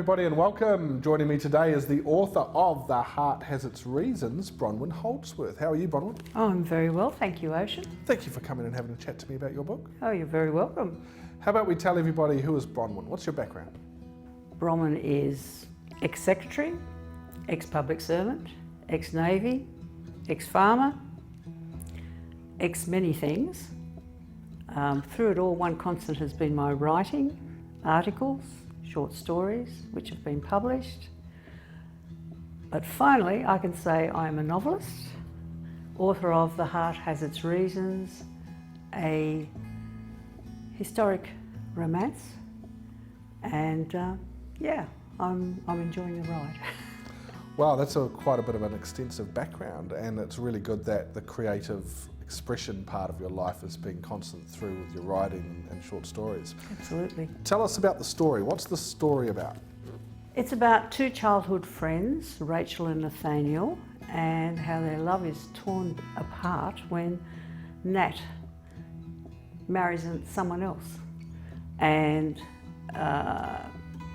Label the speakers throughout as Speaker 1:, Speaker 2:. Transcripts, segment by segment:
Speaker 1: everybody, and welcome. Joining me today is the author of The Heart Has Its Reasons, Bronwyn Houldsworth. How are you, Bronwyn?
Speaker 2: Oh, I'm very well, thank you, Ocean.
Speaker 1: Thank you for coming and having a chat to me about your book.
Speaker 2: Oh, you're very welcome.
Speaker 1: How about we tell everybody who is Bronwyn? What's your background?
Speaker 2: Bronwyn is ex-secretary, ex-public servant, ex-navy, ex-farmer, ex-many things. Through it all, one constant has been my writing, articles, short stories, which have been published. But finally, I can say I'm a novelist, author of The Heart Has Its Reasons, a historic romance, and yeah, I'm enjoying the ride.
Speaker 1: Wow, that's quite a bit of an extensive background, and it's really good that the creative expression part of your life has been constant through with your writing and short stories.
Speaker 2: Absolutely.
Speaker 1: Tell us about the story. What's the story about?
Speaker 2: It's about two childhood friends, Rachel and Nathaniel, and how their love is torn apart when Nat marries someone else. And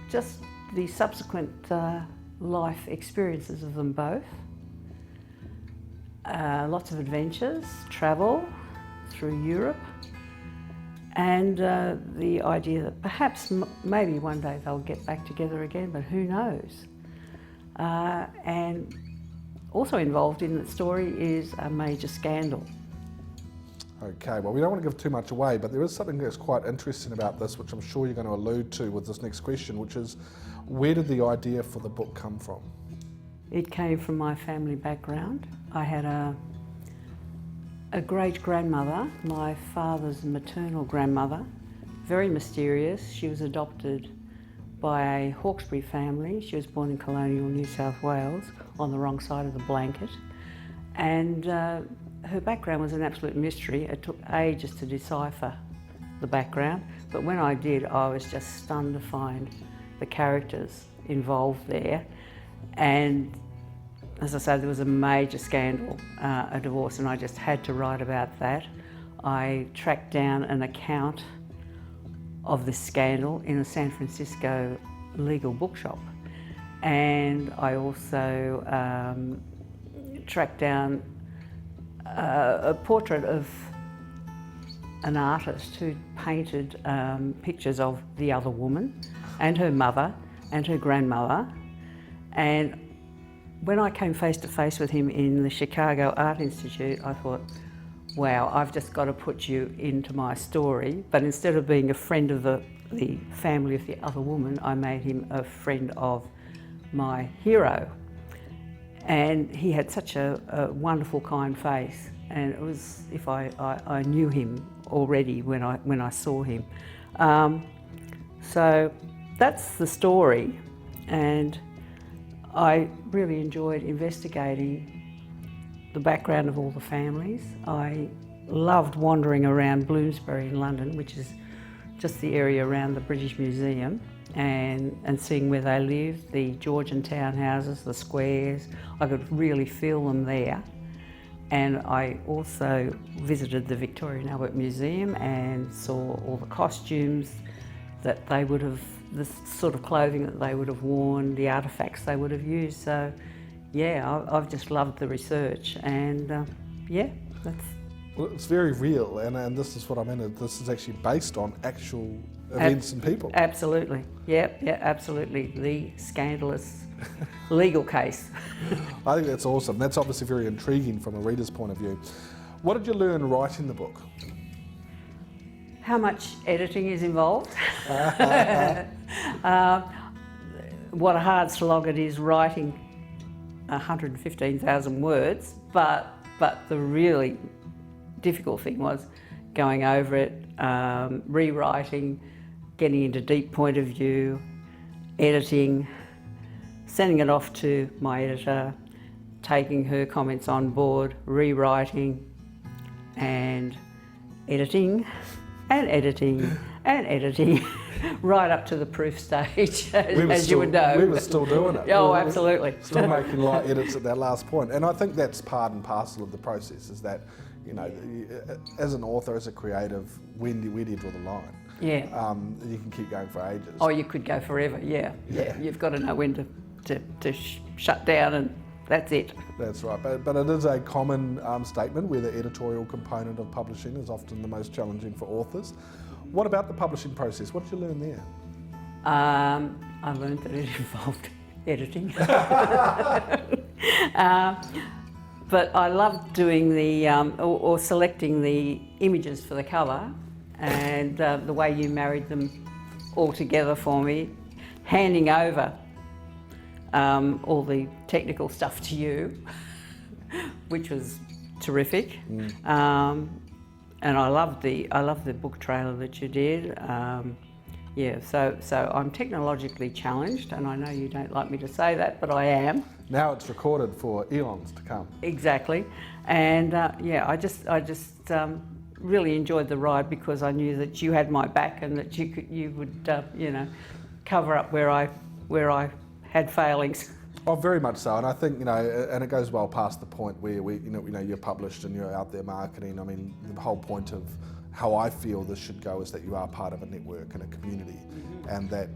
Speaker 2: just the subsequent life experiences of them both. Lots of adventures, travel through Europe, and the idea that perhaps maybe one day they'll get back together again, but who knows. And also involved in the story is a major scandal.
Speaker 1: Okay, well, we don't want to give too much away, but there is something that's quite interesting about this, which I'm sure you're going to allude to with this next question, which is, where did the idea for the book come from?
Speaker 2: It came from my family background. I had a great-grandmother, my father's maternal grandmother, very mysterious. She was adopted by a Hawkesbury family. She was born in colonial New South Wales, on the wrong side of the blanket. And her background was an absolute mystery. It took ages to decipher the background, but when I did, I was just stunned to find the characters involved there. And as I say, there was a major scandal, a divorce, and I just had to write about that. I tracked down an account of this scandal in a San Francisco legal bookshop. And I also tracked down a portrait of an artist who painted pictures of the other woman and her mother and her grandmother. And when I came face to face with him in the Chicago Art Institute, I thought, wow, I've just got to put you into my story. But instead of being a friend of the family of the other woman, I made him a friend of my hero. And he had such a wonderful, kind face. And it was if I knew him already when I saw him. So that's the story. And I really enjoyed investigating the background of all the families. I loved wandering around Bloomsbury in London, which is just the area around the British Museum, and seeing where they lived, the Georgian townhouses, the squares. I could really feel them there. And I also visited the Victoria and Albert Museum and saw all the costumes that they would have, the sort of clothing that they would have worn, the artefacts they would have used. So yeah, I've just loved the research, and yeah, that's...
Speaker 1: Well, it's very real, and this is what I mean, this is actually based on actual events and people.
Speaker 2: Absolutely, yeah, absolutely. The scandalous legal case.
Speaker 1: I think that's awesome. That's obviously very intriguing from a reader's point of view. What did you learn writing the book?
Speaker 2: How much editing is involved. What a hard slog it is writing 115,000 words, but the really difficult thing was going over it, rewriting, getting into deep point of view, editing, sending it off to my editor, taking her comments on board, rewriting, and editing, and editing, and editing, right up to the proof stage, as you would know.
Speaker 1: We were still doing it.
Speaker 2: Oh, absolutely.
Speaker 1: Still making light edits at that last point. And I think that's part and parcel of the process, is that, you know, as an author, as a creative, where do you draw the line?
Speaker 2: Yeah.
Speaker 1: You can keep going for ages.
Speaker 2: Oh, you could go forever, yeah. You've got to know when to shut down, and that's it.
Speaker 1: That's right, but it is a common statement where the editorial component of publishing is often the most challenging for authors. What about the publishing process? What did you learn there?
Speaker 2: I learned that it involved editing. But I loved doing the, or selecting the images for the cover, and the way you married them all together for me, handing over all the technical stuff to you, which was terrific. And I loved the book trailer that you did. Yeah, so I'm technologically challenged, and I know you don't like me to say that, but I am.
Speaker 1: Now it's recorded for eons to come.
Speaker 2: Exactly, and yeah, I just really enjoyed the ride because I knew that you had my back and that you would you know, cover up where I had failings.
Speaker 1: Oh, very much so, and I think, you know, and it goes well past the point where you're published and you're out there marketing. I mean, the whole point of how I feel this should go is that you are part of a network and a community, and that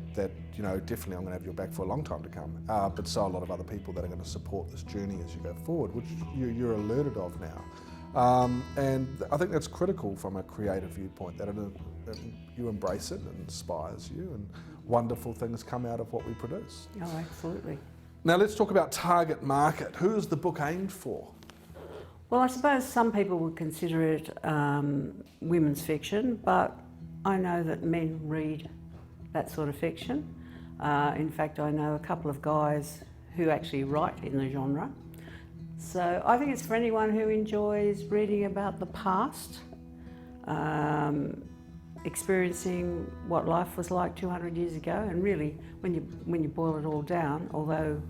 Speaker 1: you know, definitely I'm going to have your back for a long time to come. But so a lot of other people that are going to support this journey as you go forward, which you're alerted of now. And I think that's critical from a creative viewpoint, that you embrace it and inspires you, and wonderful things come out of what we produce.
Speaker 2: Oh, absolutely.
Speaker 1: Now let's talk about target market. Who is the book aimed for?
Speaker 2: Well, I suppose some people would consider it women's fiction, but I know that men read that sort of fiction. In fact, I know a couple of guys who actually write in the genre. So I think it's for anyone who enjoys reading about the past, experiencing what life was like 200 years ago, and really, when you boil it all down, although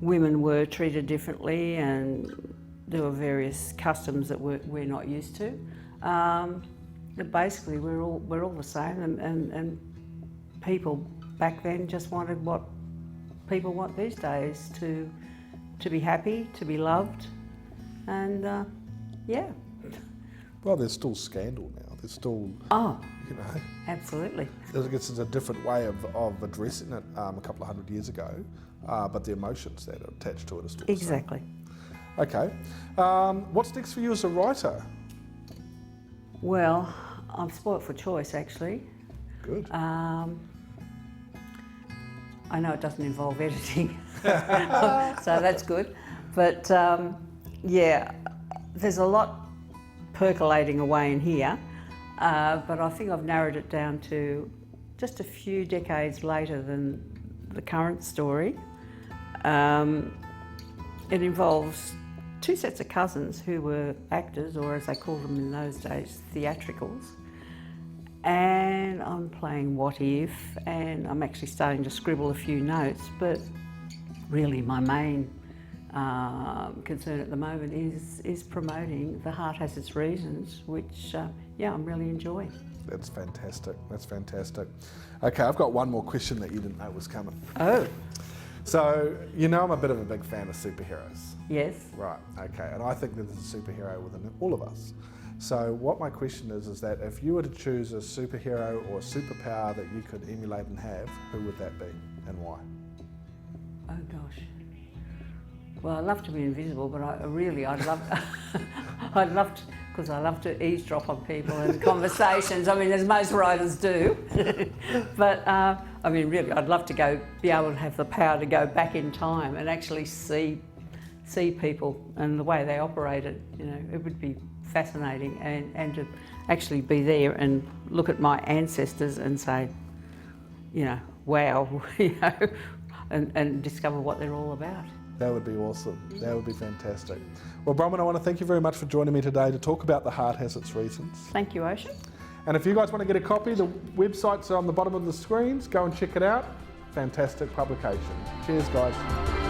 Speaker 2: women were treated differently and there were various customs that we're not used to, but basically we're all the same, and people back then just wanted what people want these days, to be happy, to be loved, and yeah.
Speaker 1: Well, there's still scandal now. There's still, you know,
Speaker 2: absolutely.
Speaker 1: I guess it's a different way of addressing it a couple of hundred years ago, but the emotions that are attached to it are still
Speaker 2: exactly.
Speaker 1: the same. Okay. What's next for you as a writer?
Speaker 2: Well, I'm spoilt for choice, actually.
Speaker 1: Good.
Speaker 2: I know it doesn't involve editing, so that's good. But yeah, there's a lot percolating away in here, but I think I've narrowed it down to just a few decades later than the current story. It involves two sets of cousins who were actors, or as they called them in those days, theatricals. And I'm playing what if, and I'm actually starting to scribble a few notes, but really my main concern at the moment is promoting The Heart Has Its Reasons, which yeah, I'm really enjoying.
Speaker 1: That's fantastic. That's fantastic. Okay, I've got one more question that you didn't know was coming.
Speaker 2: Oh.
Speaker 1: So, you know I'm a bit of a big fan of superheroes.
Speaker 2: Yes.
Speaker 1: Right, okay, and I think that there's a superhero within all of us. So what my question is that if you were to choose a superhero or a superpower that you could emulate and have, who would that be and why?
Speaker 2: Oh gosh. Well, I'd love to be invisible, but I'd love, because I love to eavesdrop on people and conversations. I mean, as most writers do. But I mean, really, I'd love to be able to have the power to go back in time and actually see people and the way they operated. You know, it would be fascinating, and to actually be there and look at my ancestors and say, you know, wow, you know, and discover what they're all about.
Speaker 1: That would be awesome. That would be fantastic. Well, Bronwyn, I want to thank you very much for joining me today to talk about The Heart Has Its Reasons.
Speaker 2: Thank you, Ocean.
Speaker 1: And if you guys want to get a copy, the websites are on the bottom of the screens. Go and check it out. Fantastic publication. Cheers, guys.